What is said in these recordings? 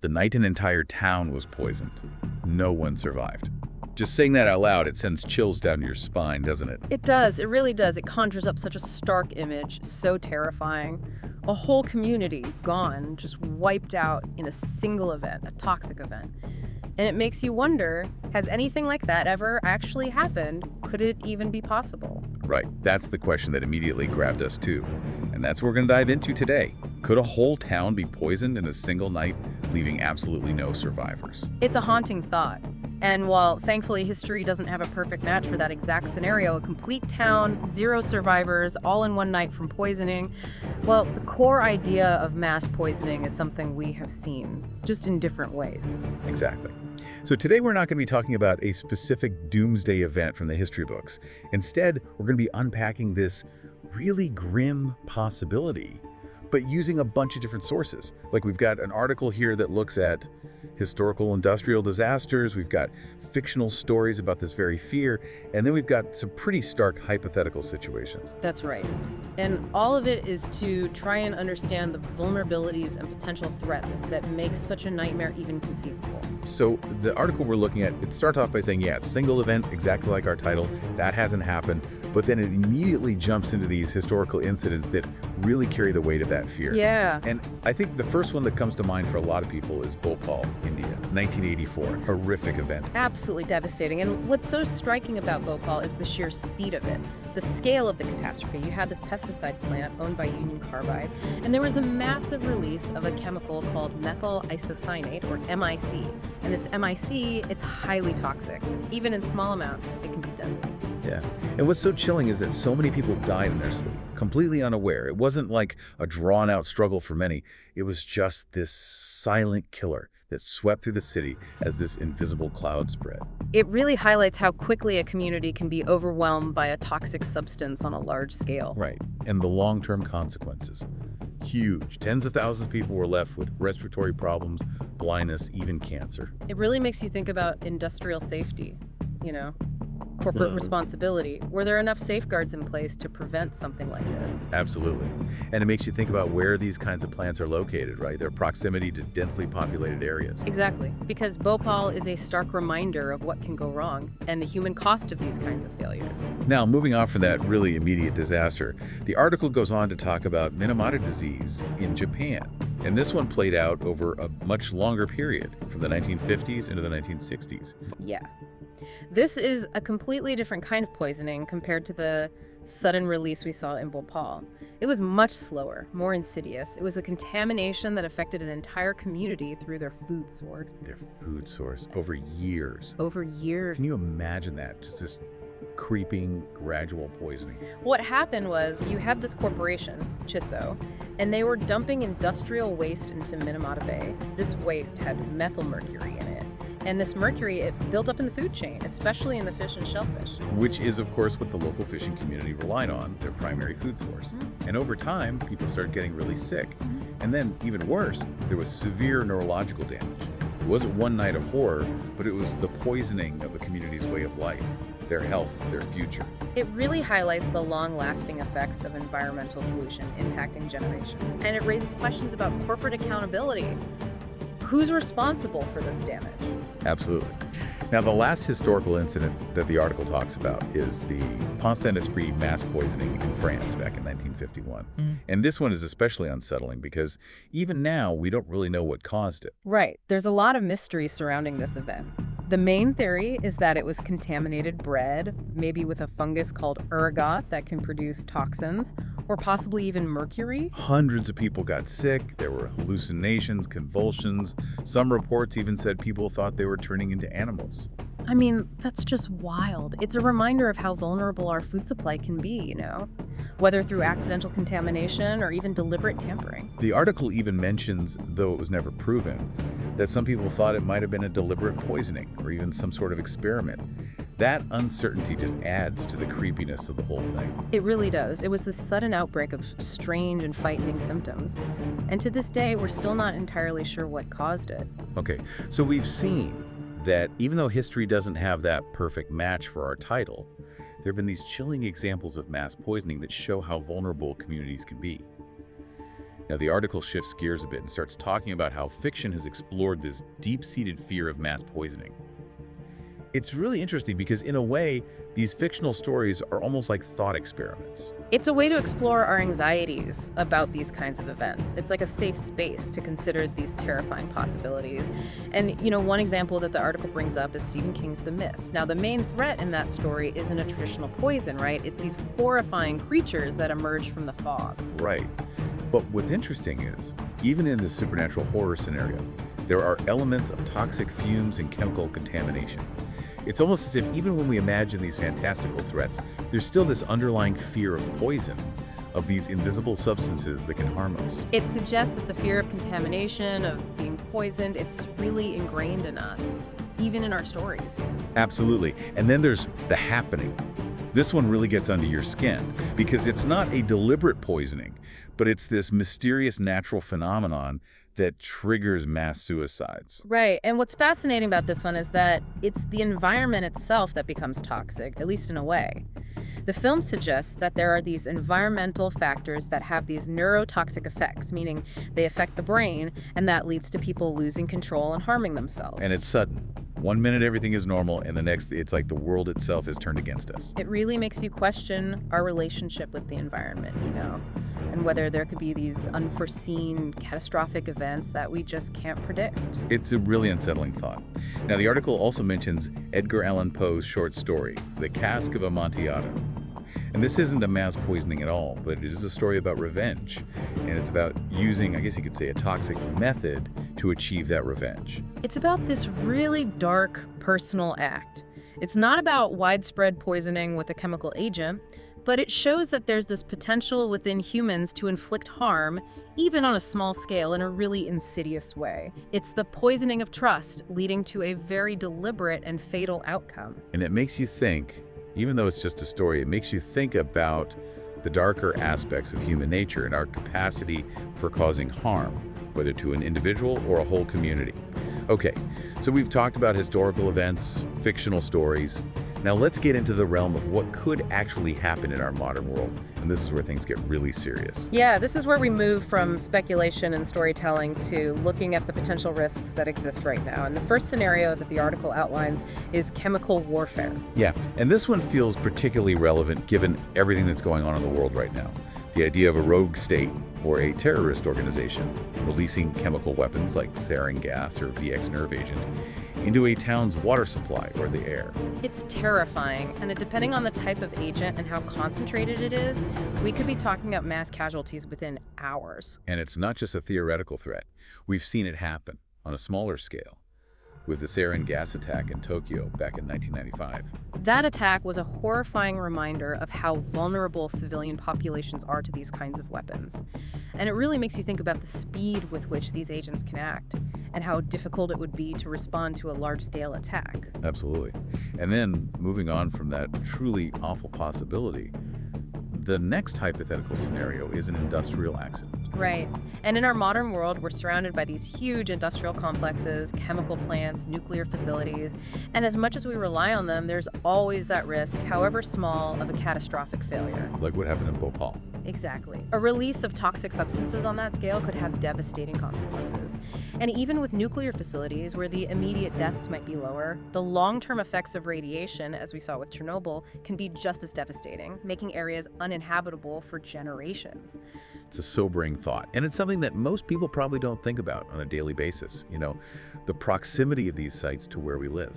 The night an entire town was poisoned. No one survived. Just saying that out loud, it sends chills down your spine, doesn't it? It does. It really does. It conjures up such a stark image, so terrifying. A whole community gone, just wiped out in a single event, a toxic event. And it makes you wonder, has anything like that ever actually happened? Could it even be possible? Right, that's the question that immediately grabbed us too. And that's what we're going to dive into today. Could a whole town be poisoned in a single night, leaving absolutely no survivors? It's a haunting thought. And while thankfully history doesn't have a perfect match for that exact scenario, a complete town, 0 survivors, all in one night from poisoning, well, the core idea of mass poisoning is something we have seen, just in different ways. Exactly. So today we're not going to be talking about a specific doomsday event from the history books. Instead, we're going to be unpacking this really grim possibility, but using a bunch of different sources. Like we've got an article here that looks at historical industrial disasters, we've got fictional stories about this very fear, and then we've got some pretty stark hypothetical situations. That's right. And all of it is to try and understand the vulnerabilities and potential threats that make such a nightmare even conceivable. So the article we're looking at, it starts off by saying, yeah, single event, exactly like our title, that hasn't happened, but then it immediately jumps into these historical incidents that really carry the weight of that fear. Yeah. And I think the first one that comes to mind for a lot of people is Bhopal, India, 1984, horrific event. Absolutely devastating. And what's so striking about Bhopal is the sheer speed of it, the scale of the catastrophe. You had this pesticide plant owned by Union Carbide, and there was a massive release of a chemical called methyl isocyanate, or MIC. And this MIC, it's highly toxic. Even in small amounts, it can be deadly. Yeah. And what's so chilling is that so many people died in their sleep, completely unaware. It wasn't like a drawn-out struggle for many. It was just this silent killer that swept through the city as this invisible cloud spread. It really highlights how quickly a community can be overwhelmed by a toxic substance on a large scale. Right. And the long-term consequences. Huge. Tens of thousands of people were left with respiratory problems, blindness, even cancer. It really makes you think about industrial safety, corporate responsibility. Were there enough safeguards in place to prevent something like this? Absolutely. And it makes you think about where these kinds of plants are located, right? Their proximity to densely populated areas. Exactly, because Bhopal is a stark reminder of what can go wrong and the human cost of these kinds of failures. Now, moving on from that really immediate disaster, the article goes on to talk about Minamata disease in Japan. And this one played out over a much longer period, from the 1950s into the 1960s. Yeah. This is a completely different kind of poisoning compared to the sudden release we saw in Bhopal. It was much slower, more insidious. It was a contamination that affected an entire community through their food source. Their food source, over years. Over years. Can you imagine that? Just this creeping, gradual poisoning. What happened was you had this corporation, Chisso, and they were dumping industrial waste into Minamata Bay. This waste had methylmercury in it. And this mercury, it built up in the food chain, especially in the fish and shellfish. Which is, of course, what the local fishing community relied on, their primary food source. And over time, people started getting really sick. And then, even worse, there was severe neurological damage. It wasn't one night of horror, but it was the poisoning of a community's way of life, their health, their future. It really highlights the long-lasting effects of environmental pollution impacting generations. And it raises questions about corporate accountability. Who's responsible for this damage? Absolutely. Now, the last historical incident that the article talks about is the Pont-Saint-Esprit mass poisoning in France back in 1951. And this one is especially unsettling because even now, we don't really know what caused it. Right. There's a lot of mystery surrounding this event. The main theory is that it was contaminated bread, maybe with a fungus called ergot that can produce toxins, or possibly even mercury. Hundreds of people got sick. There were hallucinations, convulsions. Some reports even said people thought they were turning into animals. I mean, that's just wild. It's a reminder of how vulnerable our food supply can be, whether through accidental contamination or even deliberate tampering. The article even mentions, though it was never proven, that some people thought it might have been a deliberate poisoning or even some sort of experiment. That uncertainty just adds to the creepiness of the whole thing. It really does. It was this sudden outbreak of strange and frightening symptoms. And to this day, we're still not entirely sure what caused it. Okay, so we've seen that even though history doesn't have that perfect match for our title, there have been these chilling examples of mass poisoning that show how vulnerable communities can be. Now, the article shifts gears a bit and starts talking about how fiction has explored this deep-seated fear of mass poisoning. It's really interesting because, in a way, these fictional stories are almost like thought experiments. It's a way to explore our anxieties about these kinds of events. It's like a safe space to consider these terrifying possibilities. And, one example that the article brings up is Stephen King's The Mist. Now, the main threat in that story isn't a traditional poison, right? It's these horrifying creatures that emerge from the fog. Right. But what's interesting is, even in this supernatural horror scenario, there are elements of toxic fumes and chemical contamination. It's almost as if even when we imagine these fantastical threats, there's still this underlying fear of poison, of these invisible substances that can harm us. It suggests that the fear of contamination, of being poisoned, it's really ingrained in us, even in our stories. Absolutely. And then there's the happening. This one really gets under your skin because it's not a deliberate poisoning, but it's this mysterious natural phenomenon that triggers mass suicides. Right. And what's fascinating about this one is that it's the environment itself that becomes toxic, at least in a way. The film suggests that there are these environmental factors that have these neurotoxic effects, meaning they affect the brain, and that leads to people losing control and harming themselves. And it's sudden. One minute everything is normal, and the next it's like the world itself is turned against us. It really makes you question our relationship with the environment, and whether there could be these unforeseen catastrophic events that we just can't predict. It's a really unsettling thought. Now, the article also mentions Edgar Allan Poe's short story, The Cask of Amontillado. And this isn't a mass poisoning at all, but it is a story about revenge. And it's about using, I guess you could say, a toxic method to achieve that revenge. It's about this really dark, personal act. It's not about widespread poisoning with a chemical agent, but it shows that there's this potential within humans to inflict harm, even on a small scale, in a really insidious way. It's the poisoning of trust, leading to a very deliberate and fatal outcome. And it makes you think, even though it's just a story, it makes you think about the darker aspects of human nature and our capacity for causing harm, whether to an individual or a whole community. Okay, so we've talked about historical events, fictional stories. Now let's get into the realm of what could actually happen in our modern world. And this is where things get really serious. Yeah, this is where we move from speculation and storytelling to looking at the potential risks that exist right now. And the first scenario that the article outlines is chemical warfare. Yeah, and this one feels particularly relevant given everything that's going on in the world right now. The idea of a rogue state or a terrorist organization releasing chemical weapons like sarin gas or VX nerve agent into a town's water supply or the air. It's terrifying, and depending on the type of agent and how concentrated it is, we could be talking about mass casualties within hours. And it's not just a theoretical threat. We've seen it happen on a smaller scale with the sarin gas attack in Tokyo back in 1995. That attack was a horrifying reminder of how vulnerable civilian populations are to these kinds of weapons. And it really makes you think about the speed with which these agents can act and how difficult it would be to respond to a large-scale attack. Absolutely. And then moving on from that truly awful possibility, the next hypothetical scenario is an industrial accident. Right. And in our modern world, we're surrounded by these huge industrial complexes, chemical plants, nuclear facilities, and as much as we rely on them, there's always that risk, however small, of a catastrophic failure. Like what happened in Bhopal. Exactly. A release of toxic substances on that scale could have devastating consequences. And even with nuclear facilities, where the immediate deaths might be lower, the long-term effects of radiation, as we saw with Chernobyl, can be just as devastating, making areas uninhabitable for generations. It's a sobering thought, and it's something that most people probably don't think about on a daily basis. The proximity of these sites to where we live,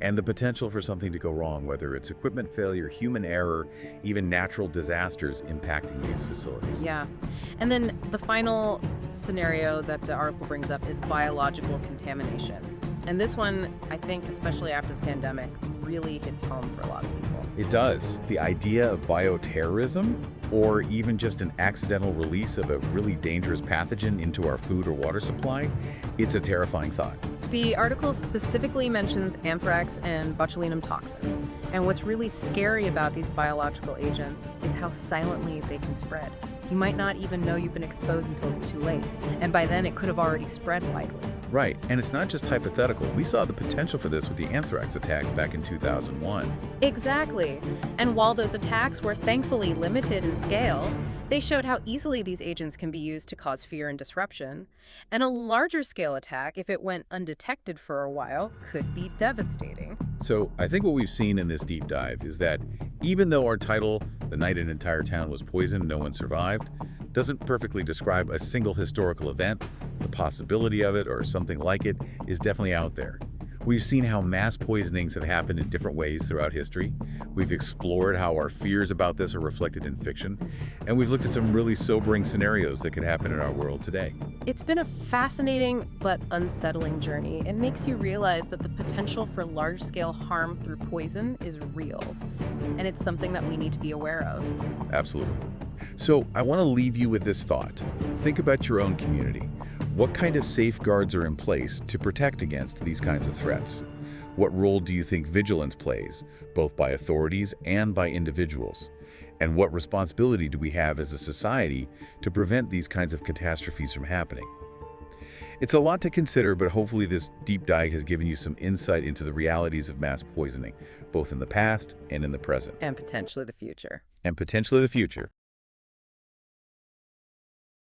and the potential for something to go wrong, whether it's equipment failure, human error, even natural disasters impacting these facilities. Yeah. And then the final scenario that the article brings up is biological contamination. And this one, I think, especially after the pandemic, really hits home for a lot of people. It does. The idea of bioterrorism, or even just an accidental release of a really dangerous pathogen into our food or water supply, it's a terrifying thought. The article specifically mentions anthrax and botulinum toxin. And what's really scary about these biological agents is how silently they can spread. You might not even know you've been exposed until it's too late. And by then, it could have already spread widely. Right, and it's not just hypothetical. We saw the potential for this with the anthrax attacks back in 2001. Exactly. And while those attacks were thankfully limited in scale, They showed how easily these agents can be used to cause fear and disruption. And a larger scale attack, if it went undetected for a while, could be devastating. So I think what we've seen in this deep dive is that even though our title, "The Night an Entire Town Was Poisoned, No One Survived," doesn't perfectly describe a single historical event, the possibility of it or something like it is definitely out there. We've seen how mass poisonings have happened in different ways throughout history. We've explored how our fears about this are reflected in fiction. And we've looked at some really sobering scenarios that could happen in our world today. It's been a fascinating but unsettling journey. It makes you realize that the potential for large-scale harm through poison is real, and it's something that we need to be aware of. Absolutely. So I want to leave you with this thought. Think about your own community. What kind of safeguards are in place to protect against these kinds of threats? What role do you think vigilance plays, both by authorities and by individuals? And what responsibility do we have as a society to prevent these kinds of catastrophes from happening? It's a lot to consider, but hopefully this deep dive has given you some insight into the realities of mass poisoning, both in the past and in the present. And potentially the future. And potentially the future.